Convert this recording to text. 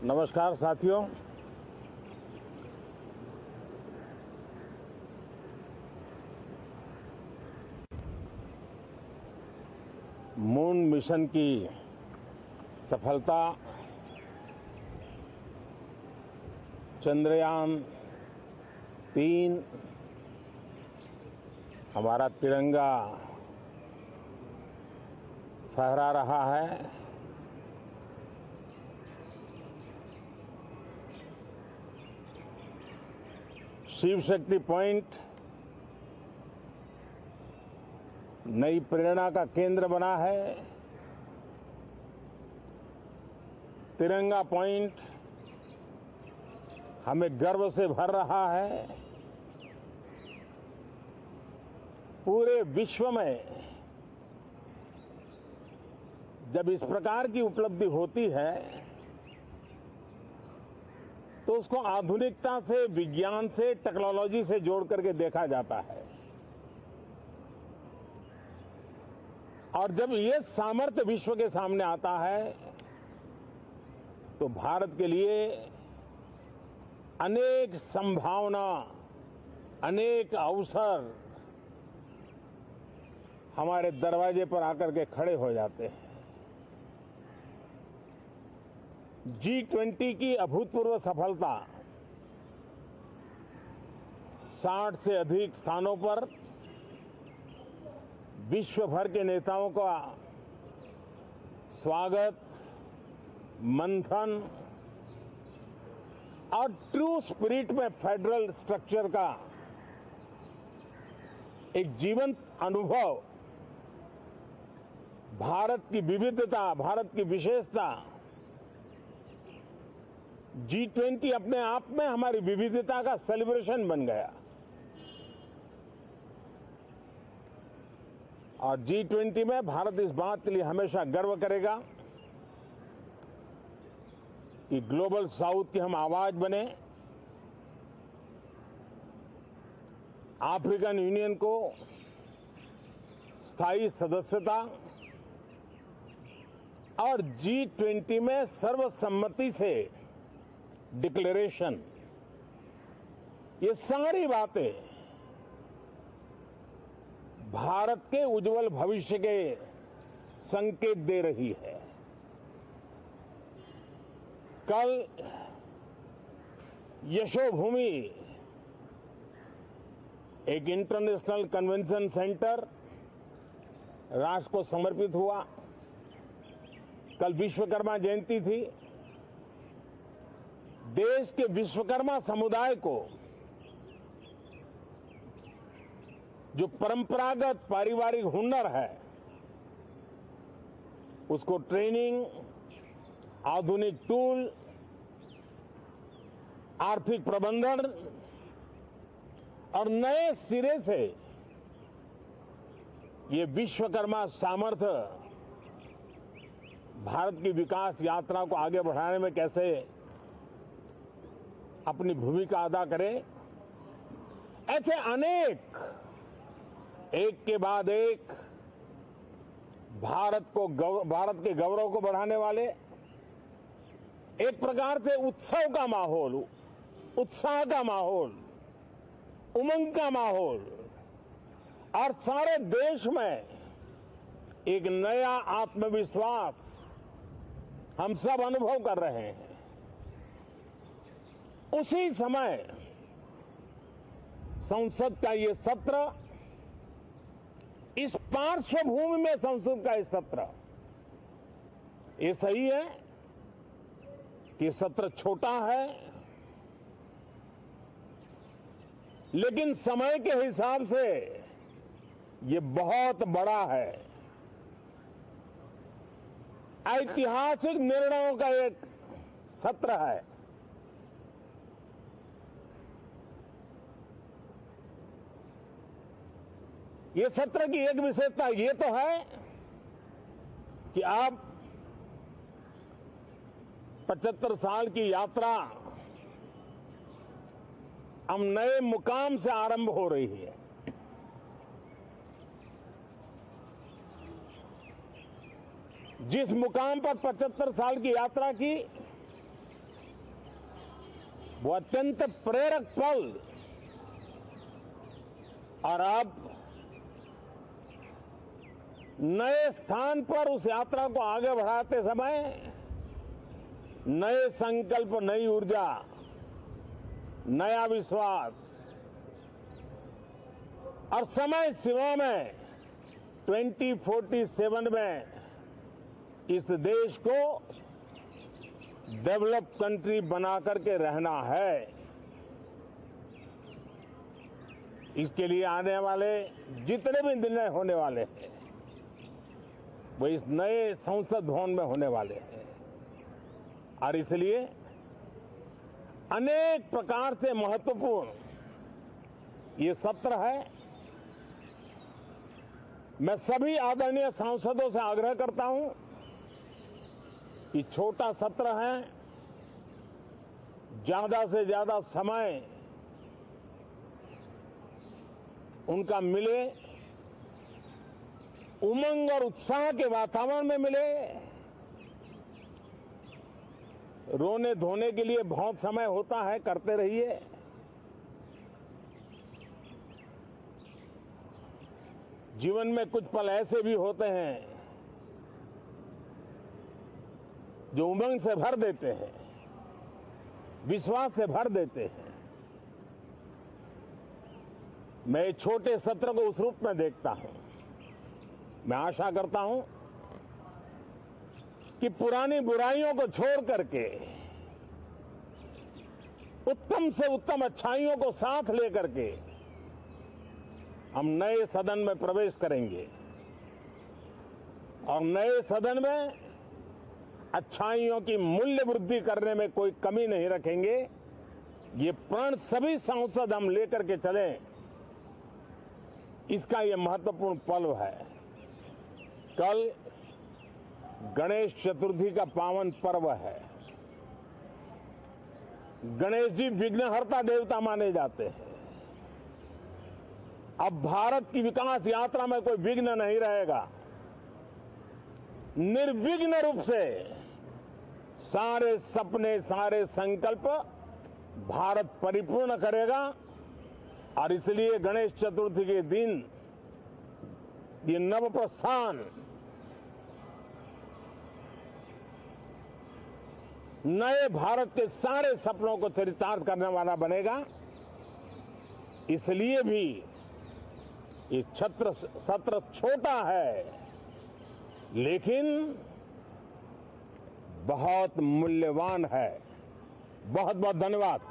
नमस्कार साथियों। Moon mission की सफलता, चंद्रयान-3 हमारा तिरंगा फहरा रहा है। शिव शक्ति पॉइंट नई प्रेरणा का केंद्र बना है। तिरंगा पॉइंट हमें गर्व से भर रहा है। पूरे विश्व में जब इस प्रकार की उपलब्धि होती है तो उसको आधुनिकता से, विज्ञान से, टेक्नोलॉजी से जोड़ करके देखा जाता है। और जब ये सामर्थ्य विश्व के सामने आता है तो भारत के लिए अनेक संभावना, अनेक अवसर हमारे दरवाजे पर आकर के खड़े हो जाते हैं। G20 की अभूतपूर्व सफलता, 60 से अधिक स्थानों पर विश्व भर के नेताओं का स्वागत, मंथन और ट्रू स्पिरिट में फेडरल स्ट्रक्चर का एक जीवंत अनुभव, भारत की विविधता, भारत की विशेषता। G20 अपने आप में हमारी विविधता का सेलिब्रेशन बन गया। और G20 में भारत इस बात के लिए हमेशा गर्व करेगा कि ग्लोबल साउथ की हम आवाज बने। अफ्रीकन यूनियन को स्थायी सदस्यता और G20 में सर्वसम्मति से डिक्लेरेशन, ये सारी बातें भारत के उज्जवल भविष्य के संकेत दे रही है। कल यशोभूमि, एक इंटरनेशनल कन्वेंशन सेंटर राष्ट्र को समर्पित हुआ। कल विश्वकर्मा जयंती थी। देश के विश्वकर्मा समुदाय को जो परंपरागत पारिवारिक हुनर है उसको ट्रेनिंग, आधुनिक टूल, आर्थिक प्रबंधन और नए सिरे से ये विश्वकर्मा सामर्थ्य भारत की विकास यात्रा को आगे बढ़ाने में कैसे अपनी भूमिका अदा करें। ऐसे अनेक, एक के बाद एक भारत के गौरव को बढ़ाने वाले, एक प्रकार से उत्सव का माहौल, उत्साह का माहौल, उमंग का माहौल और सारे देश में एक नया आत्मविश्वास हम सब अनुभव कर रहे हैं। उसी समय संसद का ये सत्र, इस पार्श्वभूमि में संसद का ये सत्र, ये सही है कि सत्र छोटा है, लेकिन समय के हिसाब से ये बहुत बड़ा है। ऐतिहासिक निर्णयों का एक सत्र है। ये सत्र की एक विशेषता ये तो है कि अब 75 साल की यात्रा हम नए मुकाम से आरंभ हो रही है। जिस मुकाम पर 75 साल की यात्रा की, वो अत्यंत प्रेरक पल और अब नए स्थान पर उस यात्रा को आगे बढ़ाते समय नए संकल्प, नई ऊर्जा, नया विश्वास और समय सीमा में 2047 में इस देश को डेवलप कंट्री बना करके रहना है। इसके लिए आने वाले जितने भी निर्णय होने वाले हैं वो इस नए संसद भवन में होने वाले हैं और इसलिए अनेक प्रकार से महत्वपूर्ण ये सत्र है। मैं सभी आदरणीय सांसदों से आग्रह करता हूं कि छोटा सत्र है, ज्यादा से ज्यादा समय उनका मिले, उमंग और उत्साह के वातावरण में मिले। रोने धोने के लिए बहुत समय होता है, करते रहिए। जीवन में कुछ पल ऐसे भी होते हैं जो उमंग से भर देते हैं, विश्वास से भर देते हैं। मैं इस छोटे सत्र को उस रूप में देखता हूं। मैं आशा करता हूं कि पुरानी बुराइयों को छोड़ करके उत्तम से उत्तम अच्छाइयों को साथ लेकर के हम नए सदन में प्रवेश करेंगे और नए सदन में अच्छाइयों की मूल्य वृद्धि करने में कोई कमी नहीं रखेंगे। ये प्रण सभी सांसद हम लेकर के चलें, इसका ये महत्वपूर्ण पल है। कल गणेश चतुर्थी का पावन पर्व है। गणेश जी विघ्नहर्ता देवता माने जाते हैं। अब भारत की विकास यात्रा में कोई विघ्न नहीं रहेगा। निर्विघ्न रूप से सारे सपने, सारे संकल्प भारत परिपूर्ण करेगा और इसलिए गणेश चतुर्थी के दिन ये नव प्रस्थान नए भारत के सारे सपनों को चरितार्थ करने वाला बनेगा। इसलिए भी ये सत्र छोटा है लेकिन बहुत मूल्यवान है। बहुत बहुत धन्यवाद।